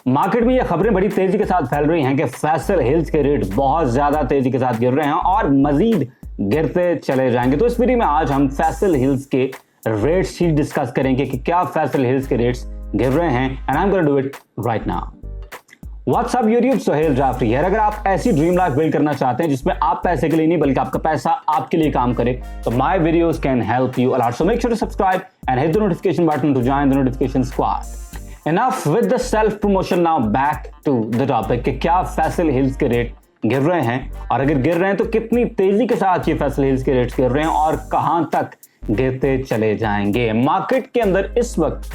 Market में ये खबरें बड़ी तेजी के साथ फैल रही हैं कि फैसल हिल्स के रेट बहुत ज्यादा तेजी के साथ गिर रहे हैं और मजीद गिरते चले जाएंगे। तो इस वीडियो में आज हम फैसल हिल्स के रेट्स ही डिस्कस करेंगे कि क्या फैसल हिल्स के रेट्स गिर रहे हैं and I am going to do it right now. WhatsApp YouTube Sohail Jafri है। अगर आप ऐसी ड्रीम लाइफ बिल्ड करना चाहते हैं जिसमें आप पैसे के लिए नहीं बल्कि आपका पैसा आपके लिए काम करे तो my videos can help you a lot. So make sure to subscribe and hit the notification button to join the notification squad. Enough with the self promotion, now back to the topic कि क्या Faisal hills के rate गिर रहे हैं और अगर गिर रहे हैं तो कितनी तेजी के साथ ये फैसल हिल्स के रेट्स गिर रहे हैं और कहां तक गिरते चले जाएंगे। मार्केट के अंदर इस वक्त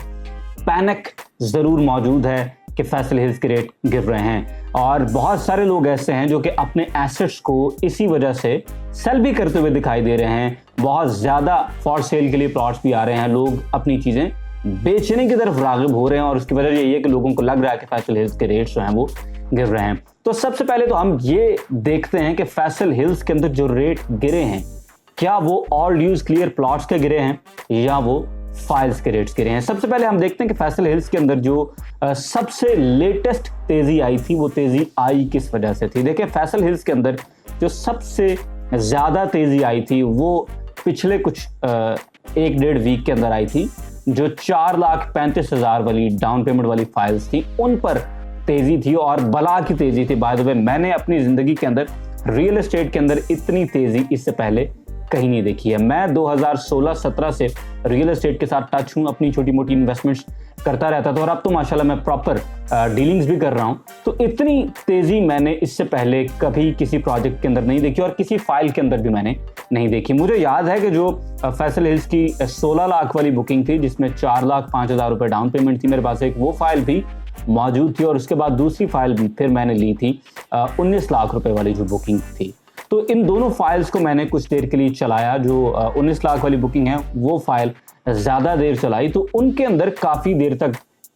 पैनिक जरूर मौजूद है कि फैसल हिल्स के रेट गिर रहे हैं और बहुत सारे लोग ऐसे हैं जो कि अपने एसेट्स को इसी वजह से सेल भी करते हुए दिखाई दे रहे हैं। बहुत ज्यादा फॉर सेल के लिए प्लॉट्स भी आ रहे हैं, लोग अपनी चीजें बेचने की तरफ राग़िब हो रहे हैं और उसकी वजह यही है कि लोगों को लग रहा है कि फैसल हिल्स के रेट्स जो हैं वो गिर रहे हैं। तो सबसे पहले तो हम ये देखते हैं कि फैसल हिल्स के अंदर जो रेट गिरे हैं क्या वो ऑल यूज क्लियर प्लॉट्स के गिरे हैं या वो फाइल्स के रेट्स गिरे हैं। सबसे पहले हम देखते हैं कि फैसल हिल्स के अंदर जो सबसे लेटेस्ट तेजी आई थी वो तेजी आई किस वजह से थी। देखिए फैसल हिल्स के अंदर जो सबसे ज्यादा तेजी आई थी वो पिछले कुछ 1-1.5 वीक के अंदर आई थी। जो 4,35,000 वाली डाउन पेमेंट वाली फाइल्स थी उन पर तेजी थी और बला की तेजी थी। बाय द वे मैंने अपनी जिंदगी के अंदर रियल एस्टेट के अंदर इतनी तेजी इससे पहले कहीं नहीं देखी है। मैं 2016-17 से रियल एस्टेट के साथ टच हूं, अपनी छोटी मोटी इन्वेस्टमेंट्स करता रहता था और अब तो माशाल्लाह मैं प्रॉपर डीलिंग्स भी कर रहा हूं। तो इतनी तेजी मैंने इससे पहले कभी किसी प्रोजेक्ट के अंदर नहीं देखी और किसी फाइल के अंदर भी मैंने नहीं देखी। मुझे याद है कि जो फैसल हिल्स की 16 लाख वाली बुकिंग थी जिसमें 4,05,000 रुपए डाउन पेमेंट थी, मेरे पास एक वो फाइल भी मौजूद थी और उसके बाद दूसरी फाइल भी फिर मैंने ली थी 19 लाख रुपए वाली जो बुकिंग थी। तो इन दोनों फाइल्स को मैंने कुछ देर के लिए चलाया। जो 19 लाख वाली बुकिंग है वो फाइल ज्यादा देर चलाई तो उनके अंदर काफी देर तक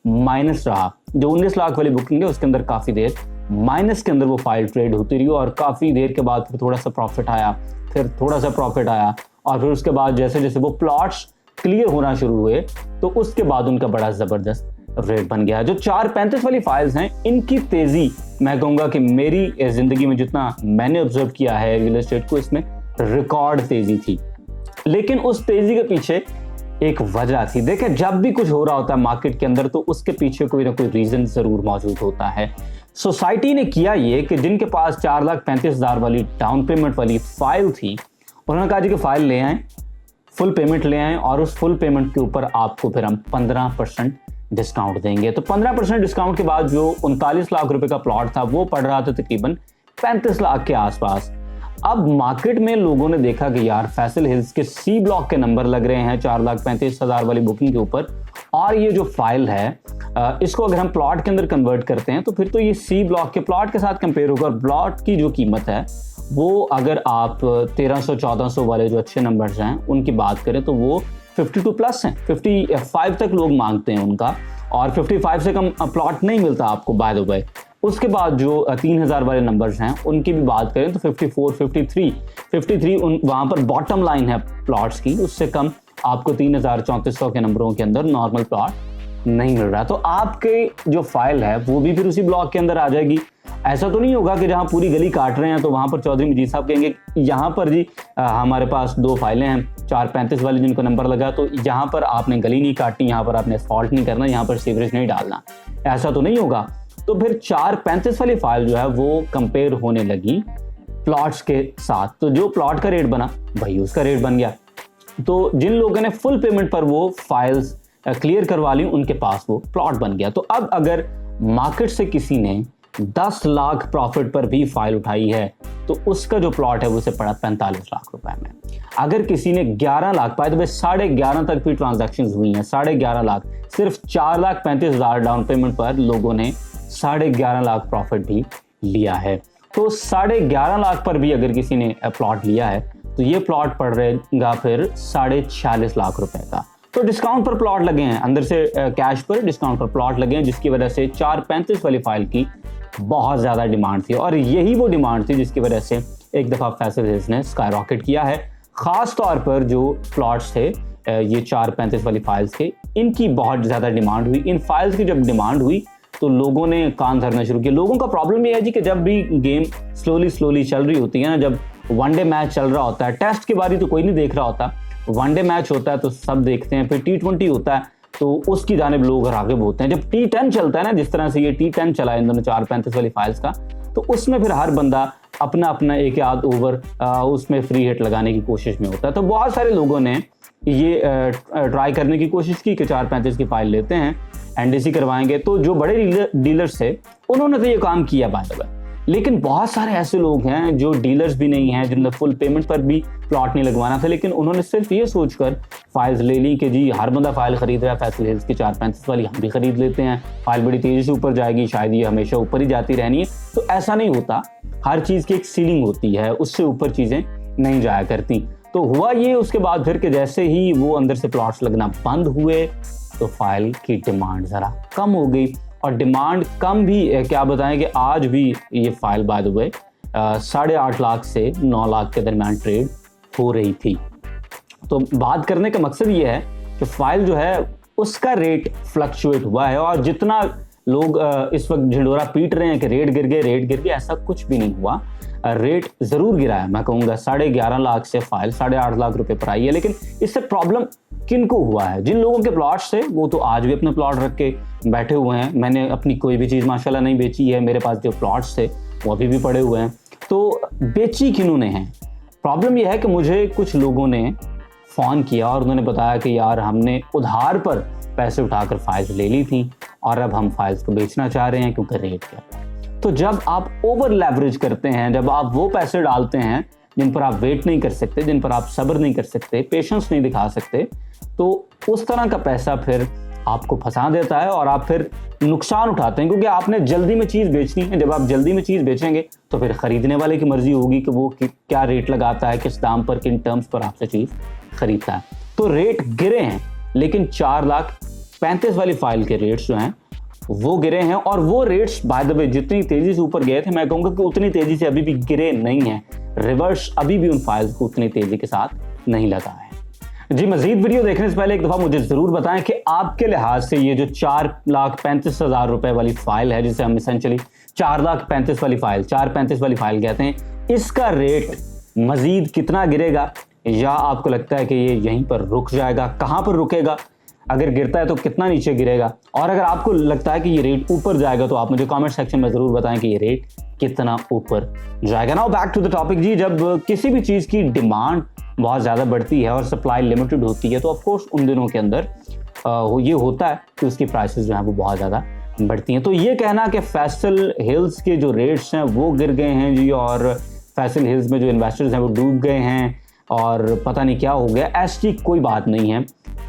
माइनस रहा। जो 19 लाख वाली बुकिंग है उसके अंदर काफी देर माइनस के अंदर वो फाइल ट्रेड होती रही और काफी देर के बाद फिर थोड़ा सा प्रॉफिट आया, फिर थोड़ा सा प्रॉफिट आया और फिर उसके बाद जैसे जैसे वो प्लॉट्स क्लियर होना शुरू हुए तो उसके बाद उनका बड़ा जबरदस्त रेट बन गया। जो 435 वाली फाइल्स हैं इनकी तेजी मैं कहूंगा कि मेरी जिंदगी में जितना मैंने ऑब्जर्व किया है रियल एस्टेट को इसमें रिकॉर्ड तेजी थी। लेकिन उस तेजी के पीछे एक वजह थी। देखिए जब भी कुछ हो रहा होता है मार्केट के अंदर तो उसके पीछे कोई ना कोई रीजन जरूर मौजूद होता है। सोसाइटी ने किया ये कि जिनके पास 4,35,000 वाली डाउन पेमेंट वाली फाइल थी उन्होंने कहा जी कि फाइल ले आए, फुल पेमेंट ले आए और उस फुल पेमेंट के ऊपर आपको फिर हम 15% डिस्काउंट देंगे। तो 15% डिस्काउंट के बाद जो 39 लाख रुपए का प्लॉट था वो पड़ रहा था तकरीबन 35 लाख के आसपास। अब मार्केट में लोगों ने देखा कि यार फैसल हिल्स के सी ब्लॉक के नंबर लग रहे हैं 4,35,000 वाली बुकिंग के ऊपर और ये जो फाइल है इसको अगर हम प्लॉट के अंदर कन्वर्ट करते हैं तो फिर तो ये सी ब्लॉक के प्लॉट के साथ कंपेयर होगा और प्लॉट की जो कीमत है वो अगर आप 1300-1400 वाले जो अच्छे नंबर्स हैं उनकी बात करें तो वो 52 प्लस हैं, 55 तक लोग मांगते हैं उनका और 55 से कम प्लॉट नहीं मिलता आपको बाय द वे। उसके बाद जो 3,000 वाले नंबर्स हैं उनकी भी बात करें तो 54, 53 वहां पर बॉटम लाइन है प्लॉट्स की, उससे कम आपको 3,000-3,400 के नंबरों के अंदर नॉर्मल प्लॉट नहीं मिल रहा। तो आपके जो फाइल है वो भी फिर उसी ब्लॉक के अंदर आ जाएगी। ऐसा तो नहीं होगा कि जहां पूरी गली काट रहे हैं तो वहां पर चौधरी मजीद साहब कहेंगे यहाँ पर जी हमारे पास 2 फाइलें हैं 435 वाली जिनको नंबर लगा तो यहाँ पर आपने गली नहीं काटनी, यहाँ पर आपने एस्फॉल्ट नहीं करना, यहाँ पर सीवरेज नहीं डालना। ऐसा तो नहीं होगा। तो फिर 435 वाली फाइल जो है वो कंपेयर होने लगी प्लॉट्स के साथ। तो जो प्लॉट का रेट बना वही उसका रेट बन गया। तो जिन लोगों ने फुल पेमेंट पर वो फाइल्स क्लियर करवा ली उनके पास वो प्लॉट बन गया। तो अब अगर मार्केट से किसी ने 10 लाख प्रॉफिट पर भी फाइल उठाई है तो उसका जो प्लॉट है वो उसे पड़ा 45 लाख रुपए में। अगर किसी ने 11 लाख पाए तो भाई 11.5 तक भी ट्रांजैक्शन हुई हैं, 11.5 लाख, सिर्फ 4,35,000 डाउन पेमेंट पर लोगों ने 11.5 लाख प्रॉफिट भी लिया है। तो 11.5 लाख पर भी अगर किसी ने प्लॉट लिया है तो ये प्लॉट पड़ रहेगा फिर 46 लाख रुपए का। तो डिस्काउंट पर प्लॉट लगे हैं, अंदर से कैश पर डिस्काउंट पर प्लॉट लगे हैं जिसकी वजह से 435 वाली फाइल की बहुत ज्यादा डिमांड थी और यही वो डिमांड थी जिसकी वजह से एक दफा फैसल हिल्स ने स्काई रॉकेट किया है। खास तौर पर जो प्लॉट्स थे ये 435 वाली फाइल्स थे इनकी बहुत ज्यादा डिमांड हुई। इन फाइल्स की जब डिमांड हुई तो लोगों ने कान धरना शुरू किया। लोगों का प्रॉब्लम ये है जी कि जब भी गेम स्लोली चल रही होती है ना, जब वनडे मैच चल रहा होता है, टेस्ट की बारी तो कोई नहीं देख रहा होता, वनडे मैच होता है तो सब देखते हैं, फिर T20 होता है तो उसकी जानिब लोग राग़िब होते हैं। जब T10 चलता है ना, जिस तरह से ये T10 चला इन दोनों 4-35 वाली फाइल्स का, तो उसमें फिर हर बंदा अपना अपना एक आध ओवर उसमें फ्री हिट लगाने की कोशिश में होता है। तो बहुत सारे लोगों ने ये ट्राई करने की कोशिश की कि 4-35 की फाइल लेते हैं, एनडीसी करवाएंगे। तो जो बड़े डीलर्स थे उन्होंने तो ये काम किया बाय द वे, लेकिन बहुत सारे ऐसे लोग हैं जो डीलर्स भी नहीं हैं, जिन्होंने फुल पेमेंट पर भी प्लॉट नहीं लगवाना था, लेकिन उन्होंने सिर्फ ये सोचकर फाइल्स ले ली कि जी हर बंदा फाइल खरीद रहा है, फैसल हिल्स की 4-35 वाली हम भी खरीद लेते हैं, फाइल बड़ी तेजी से ऊपर जाएगी, शायद ये हमेशा ऊपर ही जाती रहनी है। तो ऐसा नहीं होता, हर चीज़ की एक सीलिंग होती है, उससे ऊपर चीज़ें नहीं जाया करती। तो हुआ ये उसके बाद फिर कि जैसे ही वो अंदर से प्लॉट्स लगना बंद हुए तो फाइल की डिमांड ज़रा कम हो गई। और डिमांड कम भी क्या बताएं कि आज भी ये file by the way 8.5 lakh से 9 लाख के दरमियान ट्रेड हो रही थी। तो बात करने का मकसद ये है कि फाइल जो है उसका रेट फ्लक्चुएट हुआ है, और जितना लोग इस वक्त झिंडोरा पीट रहे हैं कि रेट गिर गए, ऐसा कुछ भी नहीं हुआ। रेट ज़रूर गिरा है, मैं कहूँगा 11.5 लाख से फाइल 8.5 लाख रुपए पर आई है। लेकिन इससे प्रॉब्लम किन को हुआ है? जिन लोगों के प्लॉट्स थे वो तो आज भी अपने प्लॉट रख के बैठे हुए हैं। मैंने अपनी कोई भी चीज़ माशाल्लाह नहीं बेची है, मेरे पास जो प्लॉट्स थे वो अभी भी पड़े हुए हैं। तो बेची किन्होंने हैं? प्रॉब्लम यह है कि मुझे कुछ लोगों ने फ़ोन किया और उन्होंने बताया कि यार हमने उधार पर पैसे उठाकर फाइल्स ले ली थी और अब हम फाइल्स को बेचना चाह रहे हैं क्योंकि रेट क्या है। तो जब आप ओवर लेवरेज करते हैं, जब आप वो पैसे डालते हैं जिन पर आप वेट नहीं कर सकते, जिन पर आप सब्र नहीं कर सकते, पेशेंस नहीं दिखा सकते, तो उस तरह का पैसा फिर आपको फंसा देता है और आप फिर नुकसान उठाते हैं, क्योंकि आपने जल्दी में चीज़ बेचनी है। जब आप जल्दी में चीज़ बेचेंगे तो फिर ख़रीदने वाले की मर्जी होगी कि वो क्या रेट लगाता है, किस दाम पर, किन टर्म्स पर आपसे चीज़ खरीदता है। तो रेट गिरे हैं, लेकिन 4,35,000 वाली फाइल के रेट्स जो हैं वो गिरे हैं। और वो रेट्स बाय द वे जितनी तेज़ी से ऊपर गए थे, मैं कहूँगा कि उतनी तेज़ी से अभी भी गिरे नहीं हैं। रिवर्स अभी भी उन फाइल्स को उतनी तेज़ी के साथ नहीं लगा है। जी, मजीद वीडियो देखने से पहले एक दफ़ा मुझे ज़रूर बताएं कि आपके लिहाज से ये जो 4,35,000 रुपए वाली फ़ाइल है, जिसे हम एसेंशली 4,35,000 वाली फ़ाइल 435 वाली फ़ाइल कहते हैं, इसका रेट मजीद कितना गिरेगा, या आपको लगता है कि ये यहीं पर रुक जाएगा? कहाँ पर रुकेगा? अगर गिरता है तो कितना नीचे गिरेगा? और अगर आपको लगता है कि ये रेट ऊपर जाएगा तो आप मुझे कमेंट सेक्शन में ज़रूर बताएं कि ये रेट कितना ऊपर जाएगा। Now back to the topic जी। जब किसी भी चीज़ की डिमांड बहुत ज़्यादा बढ़ती है और सप्लाई लिमिटेड होती है तो ऑफ कोर्स उन दिनों के अंदर ये होता है कि उसकी प्राइसेस जो हैं वो बहुत ज़्यादा बढ़ती हैं। तो ये कहना कि फैसल हिल्स के जो रेट्स हैं वो गिर गए हैं जी, और फैसल हिल्स में जो इन्वेस्टर्स हैं वो डूब गए हैं और पता नहीं क्या हो गया, ऐसी कोई बात नहीं है।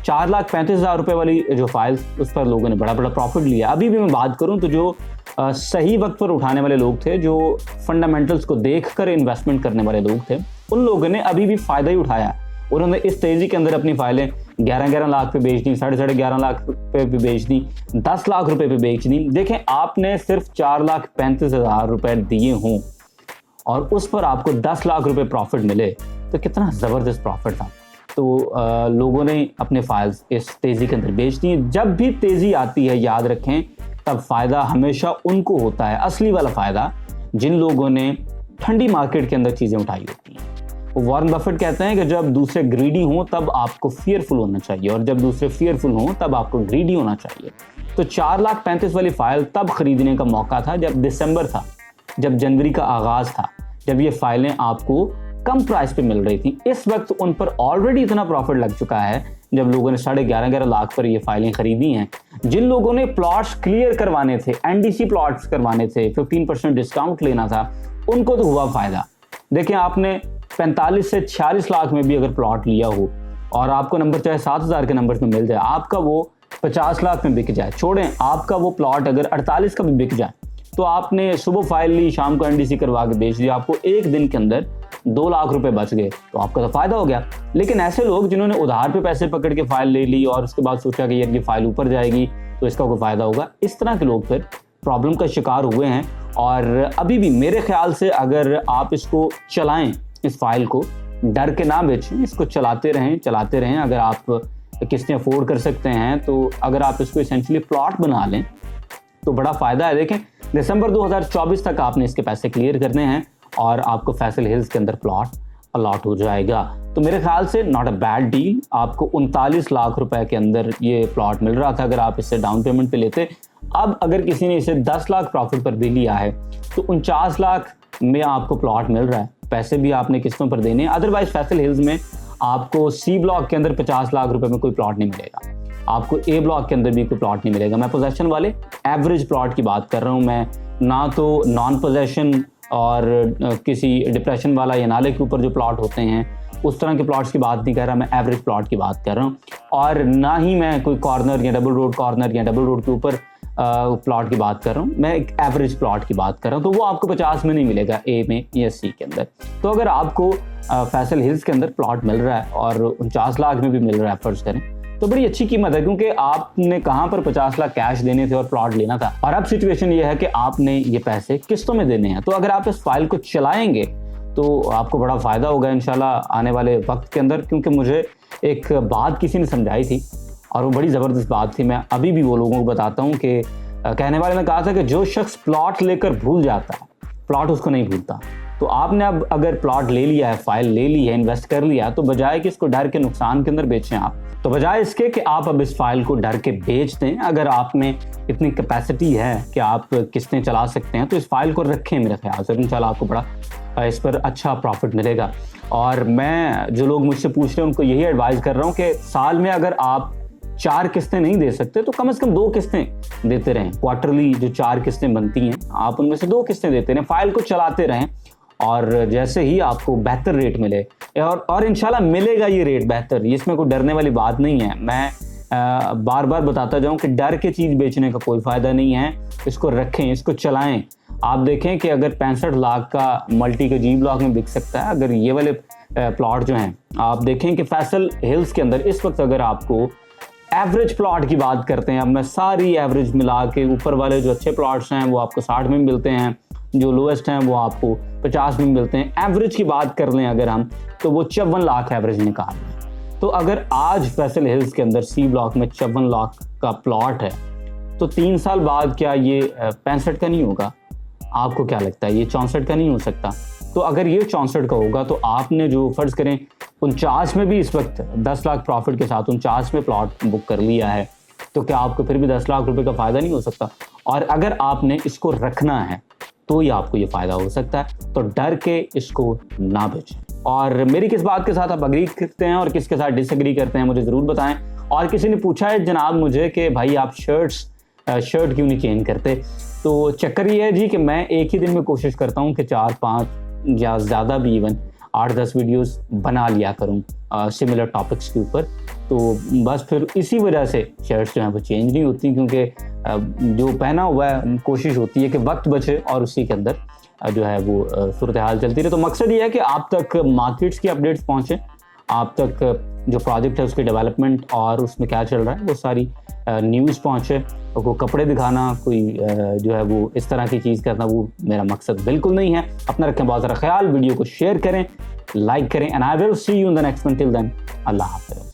4,35,000 रुपए वाली जो फाइल्स, उस पर लोगों ने बड़ा प्रॉफिट लिया। अभी भी मैं बात करूं तो जो सही वक्त पर उठाने वाले लोग थे, जो फंडामेंटल्स को देखकर इन्वेस्टमेंट करने वाले लोग थे, उन लोगों ने अभी भी फ़ायदा ही उठाया। उन्होंने इस तेज़ी के अंदर अपनी फाइलें 11-11 लाख पे बेच दी, 11.5 लाख पे भी बेच दी, 10 लाख रुपए पे बेच दी। देखें, आपने सिर्फ 4,35,000 रुपए दिए हों और उस पर आपको 10 लाख रुपए प्रॉफिट मिले तो कितना ज़बरदस्त प्रॉफिट था। तो लोगों ने अपने फाइल्स इस तेज़ी के अंदर बेच दी। जब भी तेज़ी आती है, याद रखें, तब फ़ायदा हमेशा उनको होता है, असली वाला फ़ायदा, जिन लोगों ने ठंडी मार्केट के अंदर चीज़ें उठाई होती हैं। वॉरेन बफेट कहते हैं कि जब दूसरे ग्रीडी हों तब आपको फियरफुल होना चाहिए, और जब दूसरे फियरफुल हों तब आपको ग्रीडी होना चाहिए। तो 4,35,000 वाली फाइल तब खरीदने का मौका था जब दिसंबर था, जब जनवरी का आगाज़ था, जब ये फाइलें आपको कम प्राइस पे मिल रही थी। इस वक्त उन पर ऑलरेडी इतना प्रॉफिट लग चुका है जब लोगों ने 11.5 लाख पर ये फाइलें खरीदी हैं। जिन लोगों ने प्लॉट्स क्लियर करवाने थे, एनडीसी प्लॉट्स करवाने थे, 15% डिस्काउंट लेना था, उनको तो हुआ फ़ायदा। देखें, आपने 45 से 46 लाख में भी अगर प्लॉट लिया हो और आपको नंबर चाहे 7,000 के नंबर में मिल जाए, आपका वो 50 लाख में बिक जाए, छोड़ें आपका वो प्लॉट अगर 48 का भी बिक जाए, तो आपने सुबह फाइल ली, शाम को एनडीसी करवा के बेच दिया, आपको एक दिन के अंदर 2 लाख रुपए बच गए, तो आपका तो फायदा हो गया। लेकिन ऐसे लोग जिन्होंने उधार पे पैसे पकड़ के फाइल ले ली और उसके बाद सोचा कि ये फाइल ऊपर जाएगी तो इसका कोई फायदा होगा, इस तरह के लोग फिर प्रॉब्लम का शिकार हुए हैं। और अभी भी मेरे ख्याल से अगर आप इसको चलाएं, इस फाइल को डर के ना बेचें, इसको चलाते रहें। अगर आप किस्तें अफोर्ड कर सकते हैं तो अगर आप इसको एसेंशियली प्लॉट बना लें तो बड़ा फायदा है। देखें दिसंबर 2024 तक आपने इसके पैसे क्लियर करने हैं और आपको फैसल हिल्स के अंदर प्लॉट अलॉट हो जाएगा। तो मेरे ख्याल से नॉट अ बैड डील। आपको 39 लाख रुपए के अंदर ये प्लॉट मिल रहा था अगर आप इसे डाउन पेमेंट पे लेते। अब अगर किसी ने इसे 10 लाख प्रॉफिट पर भी लिया है तो 49 लाख में आपको प्लॉट मिल रहा है। पैसे भी आपने किस्तों पर देने। अदरवाइज फैसल हिल्स में आपको सी ब्लॉक के अंदर 50 लाख रुपए में कोई प्लॉट नहीं मिलेगा, आपको ए ब्लॉक के अंदर भी कोई प्लॉट नहीं मिलेगा। मैं पोजेशन वाले एवरेज प्लॉट की बात कर रहा हूँ, मैं ना तो नॉन पोजेशन और किसी डिप्रेशन वाला या नाले के ऊपर जो प्लॉट होते हैं उस तरह के प्लॉट्स की बात नहीं कर रहा, मैं एवरेज प्लॉट की बात कर रहा हूँ। और ना ही मैं कोई कॉर्नर या डबल रोड कॉर्नर या डबल रोड के ऊपर प्लॉट की बात कर रहा हूँ, मैं एक एवरेज प्लॉट की बात कर रहा हूँ। तो वो आपको 50 में नहीं मिलेगा ए में या सी के अंदर। तो अगर आपको फैसल हिल्स के अंदर प्लॉट मिल रहा है और 49 लाख में भी मिल रहा है फर्ज करें, तो बड़ी अच्छी कीमत है, क्योंकि आपने कहाँ पर 50 लाख कैश देने थे और प्लॉट लेना था। और अब सिचुएशन ये है कि आपने ये पैसे किस्तों में देने हैं। तो अगर आप इस फाइल को चलाएंगे तो आपको बड़ा फायदा होगा इंशाल्लाह आने वाले वक्त के अंदर। क्योंकि मुझे एक बात किसी ने समझाई थी और वो बड़ी ज़बरदस्त बात थी, मैं अभी भी वो लोगों को बताता हूँ कि कहने वाले ने कहा था कि जो शख्स प्लॉट लेकर भूल जाता है प्लॉट उसको नहीं भूलता। तो आपने अब अगर प्लॉट ले लिया है, फाइल ले ली है, इन्वेस्ट कर लिया, तो बजाय कि इसको डर के नुकसान के अंदर बेचें आप, तो बजाय इसके कि आप अब इस फाइल को डर के बेच दें, अगर आप में इतनी कैपेसिटी है कि आप किस्तें चला सकते हैं तो इस फाइल को रखें। मेरे ख्याल से इंशाल्लाह आपको बड़ा इस पर अच्छा प्रॉफिट मिलेगा। और मैं जो लोग मुझसे पूछ रहे हैं उनको यही एडवाइस कर रहा हूँ कि साल में अगर आप 4 किस्तें नहीं दे सकते तो कम से कम 2 किस्तें देते रहें। क्वार्टरली जो 4 किस्तें बनती हैं आप उनमें से 2 किस्तें देते रहें, फाइल को चलाते रहें। और जैसे ही आपको बेहतर रेट मिले और इंशाल्लाह मिलेगा ये रेट बेहतर, इसमें कोई डरने वाली बात नहीं है। मैं बार बार बताता जाऊं कि डर के चीज़ बेचने का कोई फ़ायदा नहीं है। इसको रखें, इसको चलाएं। आप देखें कि अगर 65 लाख का मल्टी के जी ब्लॉक में बिक सकता है, अगर ये वाले प्लॉट जो हैं आप देखें कि फैसल हिल्स के अंदर इस वक्त अगर आपको एवरेज प्लॉट की बात करते हैं, अब मैं सारी एवरेज मिला के ऊपर वाले जो अच्छे प्लॉट्स हैं वो आपको 60 में मिलते हैं, जो लोएस्ट हैं वो आपको 50 में मिलते हैं। एवरेज की बात कर लें अगर हम, तो वो 54 लाख एवरेज निकाल लें। तो अगर आज फैसल हिल्स के अंदर सी ब्लॉक में 54 लाख का प्लॉट है तो 3 साल बाद क्या ये 65 का नहीं होगा? आपको क्या लगता है ये 64 का नहीं हो सकता? तो अगर ये 64 का होगा तो आपने जो फर्ज करें 49 में भी इस वक्त 10 लाख प्रॉफिट के साथ 49 में प्लॉट बुक कर लिया है, तो क्या आपको फिर भी 10 लाख रुपए का फ़ायदा नहीं हो सकता? और अगर आपने इसको रखना है तो ही आपको ये फ़ायदा हो सकता है। तो डर के इसको ना बेचें। और मेरी किस बात के साथ आप अग्री करते हैं और किसके साथ डिसएग्री करते हैं मुझे ज़रूर बताएं। और किसी ने पूछा है जनाब मुझे कि भाई आप शर्ट क्यों नहीं चेंज करते? तो चक्कर ये है जी कि मैं एक ही दिन में कोशिश करता हूँ कि 4-5 या ज़्यादा भी इवन 8-10 वीडियोस बना लिया करूँ सिमिलर टॉपिक्स के ऊपर। तो बस फिर इसी वजह से शर्ट्स जो हैं वो चेंज नहीं होती, क्योंकि जो पहना हुआ है कोशिश होती है कि वक्त बचे और उसी के अंदर जो है वो सूरत हाल चलती रहे। तो मकसद ये है कि आप तक मार्केट्स की अपडेट्स पहुँचें, आप तक जो प्रोजेक्ट है उसके डेवलपमेंट और उसमें क्या चल रहा है वो सारी न्यूज़ पहुँचे। को कपड़े दिखाना, कोई जो है वो इस तरह की चीज़ करना, वो मेरा मकसद बिल्कुल नहीं है। अपना रखें बहुत सारा ख्याल, वीडियो को शेयर करें, लाइक करें, and I will see you in the next one. Till then अल्लाह हाफ़िज़।